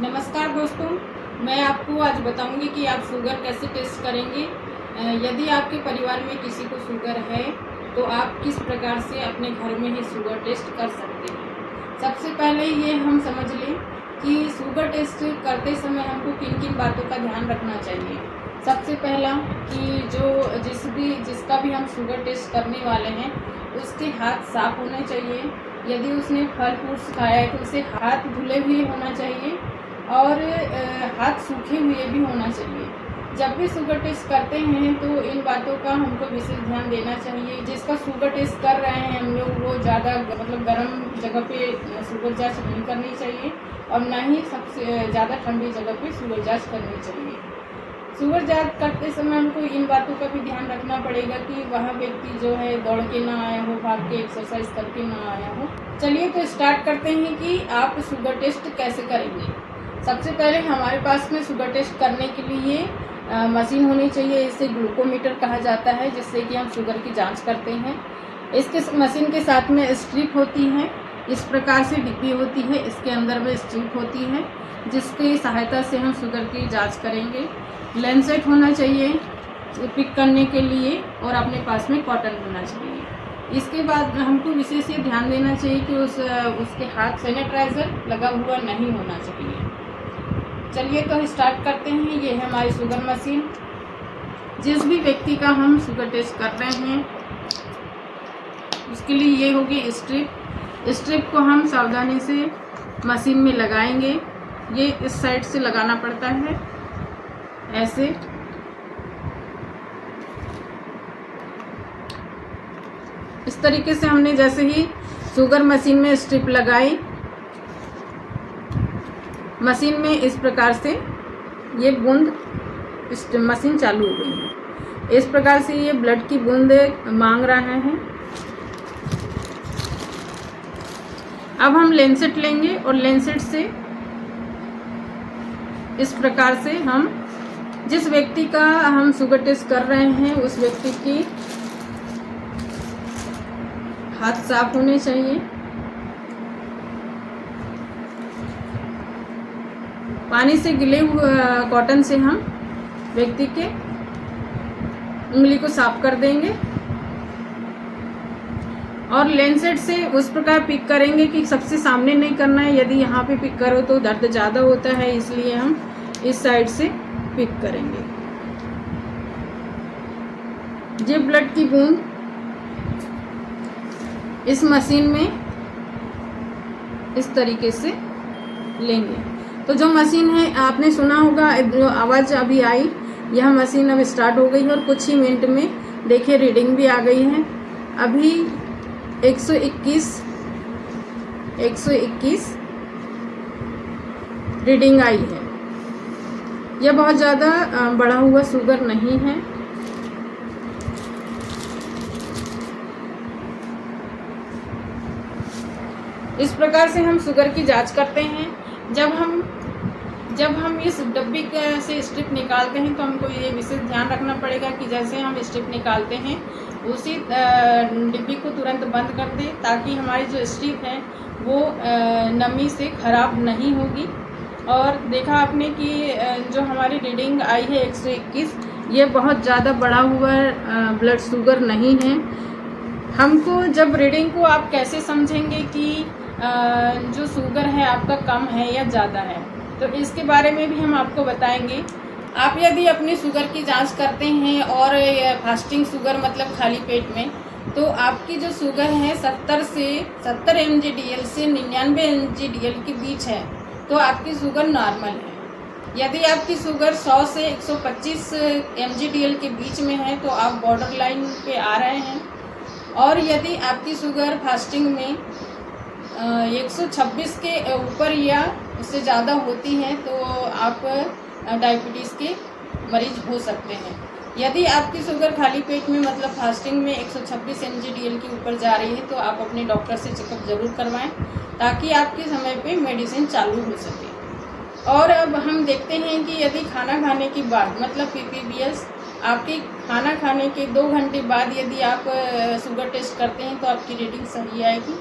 नमस्कार दोस्तों, मैं आपको आज बताऊंगी कि आप शुगर कैसे टेस्ट करेंगे। यदि आपके परिवार में किसी को शुगर है तो आप किस प्रकार से अपने घर में ही शुगर टेस्ट कर सकते हैं। सबसे पहले ये हम समझ लें कि शुगर टेस्ट करते समय हमको किन किन बातों का ध्यान रखना चाहिए। सबसे पहला कि जिसका भी हम शुगर टेस्ट करने वाले हैं उसके हाथ साफ होने चाहिए। यदि उसने फल फ्रूट्स खाया है तो उसे हाथ धुले हुए होना चाहिए और हाथ सूखे हुए भी होना चाहिए। जब भी शुगर टेस्ट करते हैं तो इन बातों का हमको विशेष ध्यान देना चाहिए। जिसका शुगर टेस्ट कर रहे हैं हम लोग वो ज़्यादा गर्म जगह पे शुगर जांच नहीं करनी चाहिए और ना ही सबसे ज़्यादा ठंडी जगह पे शुगर जांच करनी चाहिए। शुगर जांच करते समय हमको इन बातों का भी ध्यान रखना पड़ेगा कि वह व्यक्ति जो है दौड़ के ना आया हो, भाग के एक्सरसाइज करके ना आया हो। चलिए तो स्टार्ट करते हैं कि आप शुगर टेस्ट कैसे करेंगे। सबसे पहले हमारे पास में शुगर टेस्ट करने के लिए मशीन होनी चाहिए। इसे ग्लूकोमीटर कहा जाता है, जिससे कि हम शुगर की जांच करते हैं। इसके मशीन के साथ में स्ट्रिप होती है, इस प्रकार से डिब्बी होती है, इसके अंदर में स्ट्रिप होती है जिसकी सहायता से हम शुगर की जांच करेंगे। लेंसेट होना चाहिए पिक करने के लिए और अपने पास में कॉटन होना चाहिए। इसके बाद हमको विशेष ये ध्यान देना चाहिए कि उसके हाथ सैनिटाइज़र लगा हुआ नहीं होना चाहिए। चलिए तो स्टार्ट करते हैं। ये है हमारी शुगर मशीन। जिस भी व्यक्ति का हम शुगर टेस्ट कर रहे हैं उसके लिए ये होगी स्ट्रिप। स्ट्रिप को हम सावधानी से मशीन में लगाएंगे। ये इस साइड से लगाना पड़ता है, ऐसे। इस तरीके से हमने जैसे ही शुगर मशीन में स्ट्रिप लगाई, मशीन में इस प्रकार से ये बूंद मशीन चालू हो गई है। इस प्रकार से ये ब्लड की बूंद मांग रहा है। अब हम लेंसेट लेंगे और लेंसेट से इस प्रकार से हम जिस व्यक्ति का हम शुगर टेस्ट कर रहे हैं उस व्यक्ति की हाथ साफ होने चाहिए। पानी से गिले हुए कॉटन से हम व्यक्ति के उंगली को साफ कर देंगे और लेंसेट से उस प्रकार पिक करेंगे कि सबसे सामने नहीं करना है। यदि यहाँ पे पिक करो तो दर्द ज़्यादा होता है, इसलिए हम इस साइड से पिक करेंगे। ये ब्लड की बूंद इस मशीन में इस तरीके से लेंगे। तो जो मशीन है आपने सुना होगा, जो आवाज़ अभी आई, यह मशीन अब स्टार्ट हो गई है और कुछ ही मिनट में देखिए रीडिंग भी आ गई है। अभी 121 रीडिंग आई है। यह बहुत ज़्यादा बढ़ा हुआ शुगर नहीं है। इस प्रकार से हम शुगर की जांच करते हैं। जब हम इस डब्बी से स्ट्रिप निकालते हैं तो हमको ये विशेष ध्यान रखना पड़ेगा कि जैसे हम स्ट्रिप निकालते हैं उसी डिब्बी को तुरंत बंद कर दें, ताकि हमारी जो स्ट्रिप है वो नमी से ख़राब नहीं होगी। और देखा आपने कि जो हमारी रीडिंग आई है 121, ये बहुत ज़्यादा बढ़ा हुआ ब्लड शुगर नहीं है। हमको जब रीडिंग को आप कैसे समझेंगे कि जो शुगर है आपका कम है या ज़्यादा है, तो इसके बारे में भी हम आपको बताएंगे। आप यदि अपनी शुगर की जांच करते हैं और फास्टिंग शुगर मतलब खाली पेट में, तो आपकी जो शुगर है 70 mgdl से 99 mgdl के बीच है, तो आपकी शुगर नॉर्मल है। यदि आपकी शुगर 100 से 125 mgdl के बीच में है तो आप बॉर्डर लाइन पे आ रहे हैं। और यदि आपकी शुगर फास्टिंग में 126 के ऊपर या उससे ज़्यादा होती है तो आप डायबिटीज़ के मरीज हो सकते हैं। यदि आपकी शुगर खाली पेट में मतलब फास्टिंग में 126 mgdl के ऊपर जा रही है तो आप अपने डॉक्टर से चेकअप ज़रूर करवाएं, ताकि आपके समय पे मेडिसिन चालू हो सके। और अब हम देखते हैं कि यदि खाना खाने के बाद मतलब PPBS आपके खाना खाने के 2 घंटे बाद यदि आप शुगर टेस्ट करते हैं तो आपकी रीडिंग सही आएगी,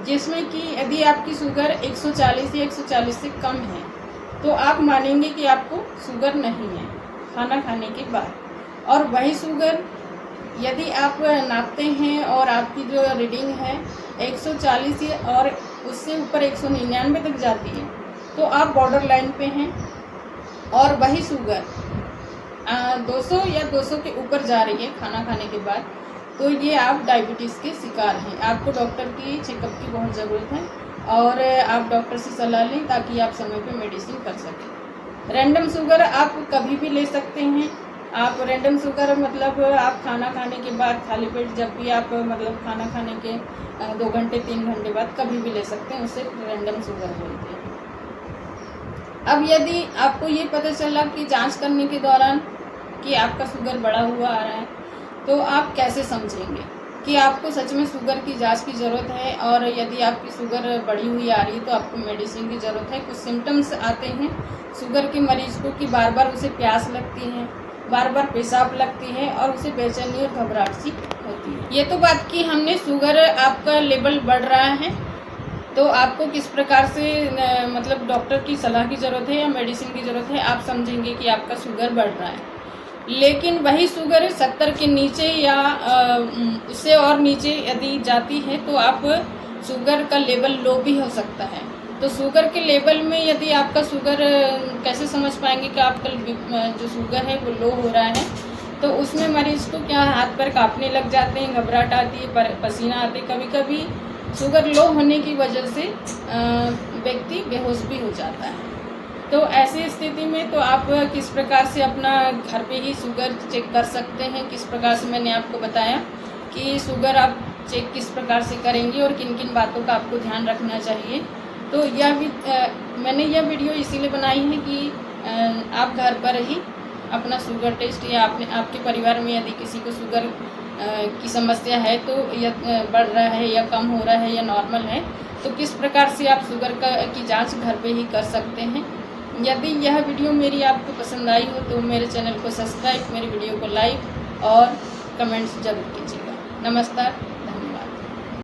जिसमें कि यदि आपकी शुगर 140 या 140 से कम है तो आप मानेंगे कि आपको शुगर नहीं है खाना खाने के बाद। और वही शुगर यदि आप नापते हैं और आपकी जो रीडिंग है 140 और उससे ऊपर 199 तक जाती है तो आप बॉर्डर लाइन पे हैं। और वही शुगर 200 या 200 के ऊपर जा रही है खाना खाने के बाद, तो ये आप डायबिटीज़ के शिकार हैं। आपको डॉक्टर की चेकअप की बहुत ज़रूरत है और आप डॉक्टर से सलाह लें ताकि आप समय पे मेडिसिन कर सकें। रैंडम शुगर आप कभी भी ले सकते हैं। आप रैंडम शुगर मतलब आप खाना खाने के बाद खाली पेट जब भी आप मतलब खाना खाने के 2 घंटे 3 घंटे बाद कभी भी ले सकते हैं, उसे रैंडम शुगर बोलते हैं। अब यदि आपको ये पता चला कि जांच करने के दौरान कि आपका शुगर बढ़ा हुआ आ रहा है, तो आप कैसे समझेंगे कि आपको सच में शुगर की जांच की ज़रूरत है। और यदि आपकी शुगर बढ़ी हुई आ रही है तो आपको मेडिसिन की ज़रूरत है। कुछ सिम्टम्स आते हैं शुगर के मरीज़ को कि बार बार उसे प्यास लगती है, बार बार पेशाब लगती है और उसे बेचैनी और घबराहट सी होती है। ये तो बात की हमने शुगर आपका लेवल बढ़ रहा है तो आपको किस प्रकार से मतलब डॉक्टर की सलाह की ज़रूरत है या मेडिसिन की ज़रूरत है, आप समझेंगे कि आपका शुगर बढ़ रहा है। लेकिन वही शुगर 70 के नीचे या उससे और नीचे यदि जाती है तो आप शुगर का लेवल लो भी हो सकता है। तो शुगर के लेवल में यदि आपका शुगर कैसे समझ पाएंगे कि आपका जो शुगर है वो लो हो रहा है, तो उसमें मरीज़ को क्या हाथ पैर कांपने लग जाते हैं, घबराहट आती है, पसीना आते, कभी कभी शुगर लो होने की वजह से व्यक्ति बेहोश भी हो जाता है। तो ऐसी स्थिति में तो आप किस प्रकार से अपना घर पे ही शुगर चेक कर सकते हैं, किस प्रकार से मैंने आपको बताया कि शुगर आप चेक किस प्रकार से करेंगे और किन किन बातों का आपको ध्यान रखना चाहिए। तो यह भी मैंने यह वीडियो इसीलिए बनाई है कि आप घर पर ही अपना शुगर टेस्ट या आपके परिवार में यदि किसी को शुगर की समस्या है तो या बढ़ रहा है या कम हो रहा है या नॉर्मल है, तो किस प्रकार से आप शुगर की जांच घर पे ही कर सकते हैं। यदि यह वीडियो मेरी आपको पसंद आई हो तो मेरे चैनल को सब्सक्राइब, मेरे वीडियो को लाइक और कमेंट्स ज़रूर कीजिएगा। नमस्कार।